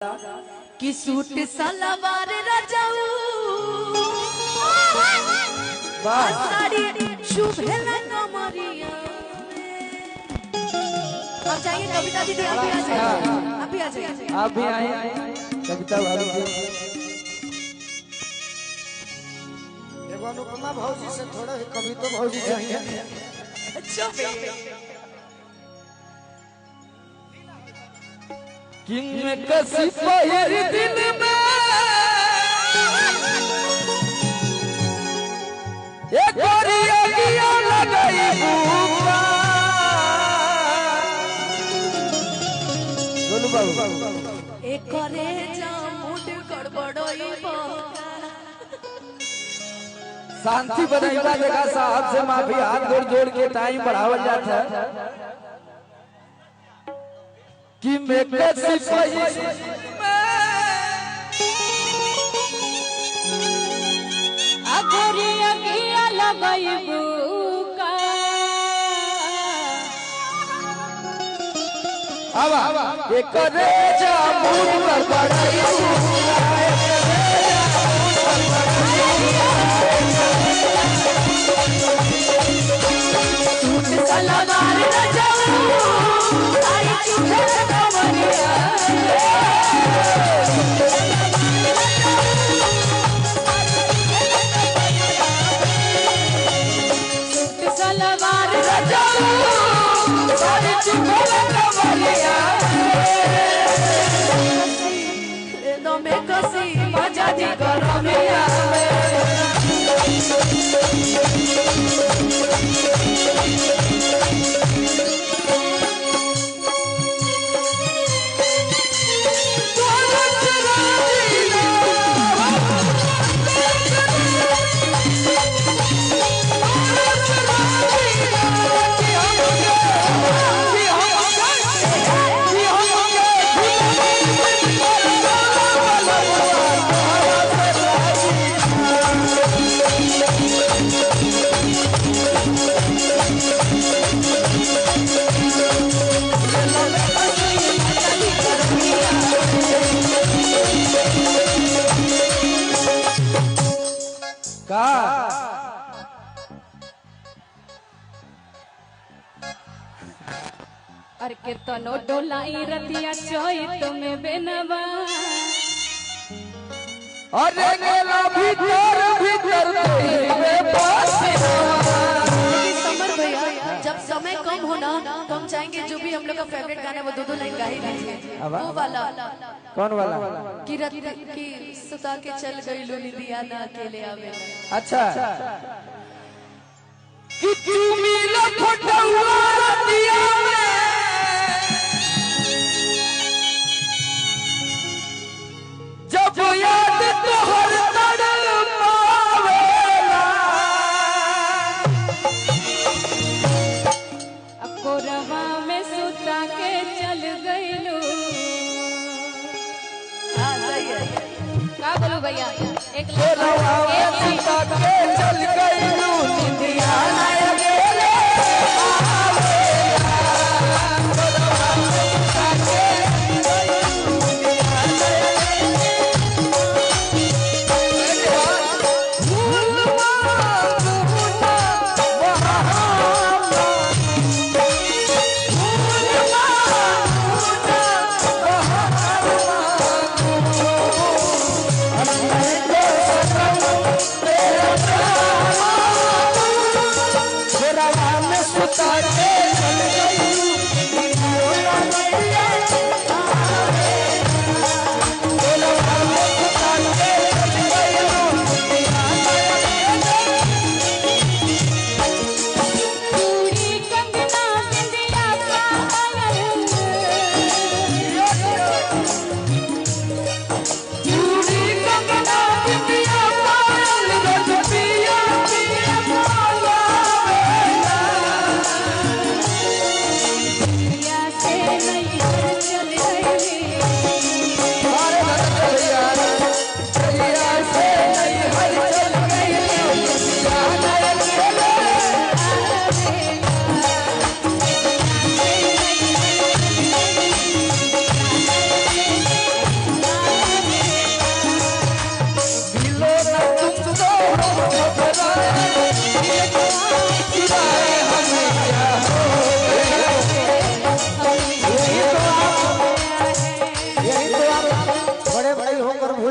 कि सूट सलवार रजाऊ साड़ी शुभेला कमरिया। अब जाइए कविता दीदी, आप भी आ जाइए, आप भी आ जाइए, आप भी आए कविता भाभी। एगो अनुपमा भौजी से थोड़ा कविता भौजी चाहिए। किंग में कसी पहिर दिन में एक गोरिया किया लगाई भूखा। बोलो बाबू एक करे जामुन गड़बड़ोई शांति बनाइबा देखा साहब से माफी हाथ जोड़ जोड़ के टाइम बढ़ावल जाता है कि मैं कैसे अगरिया किया लगाई भूखा। अब एक करे जामुन गड़बड़ाई सूट सलवार रजाऊ साड़ी शुभेला कमरिया। सलवार रजाऊ साड़ी शुभेला कमरिया। दो में कसी मजा दी गरमिया का अरे के तनो डोलाई रतिया चोई तुम्हें बेनवा। अरे गेला भीतर भीतर तेरे समर भैया, जब समय कम होना तो हम चाहेंगे जो भी हम लोग का फेवरेट गाना है वो दो लाइन गा ही दीजिए। वो वाला कौन वाला कि रात की सुता के चल गई लो निदिया ना अकेले आवे। अच्छा कि तू मिला फटुआ रतिया में जब याद तोहर तड़पावेला अब कोरवा में सुता के चल गई लो। हाँ सही है, क्या बोलूं भैया, एक कोरवा में सुता के चल गई लो निदिया ना अकेले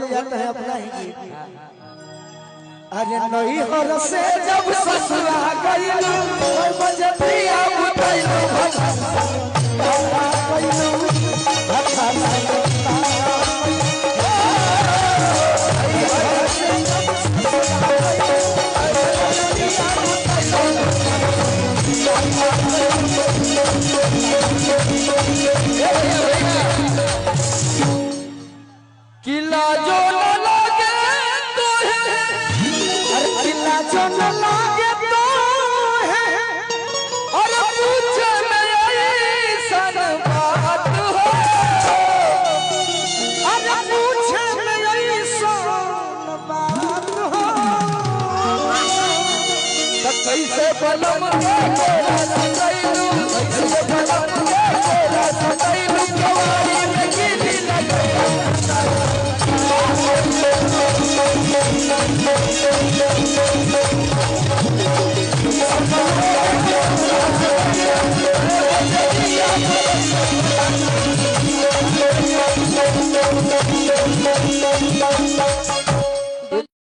भूल जाते हैं अपना ही गीत। अरे नई हर से जब ससुरा गइलू ओए बजे पिया बुतैलू किला जो न लागे तो है, अरे किला जो न लागे तो है और पूछे में ऐसन बात हो, अरे पूछे में ऐसन बात हो। तो कैसे बलम रे तोरा कैलू, कैसे बलम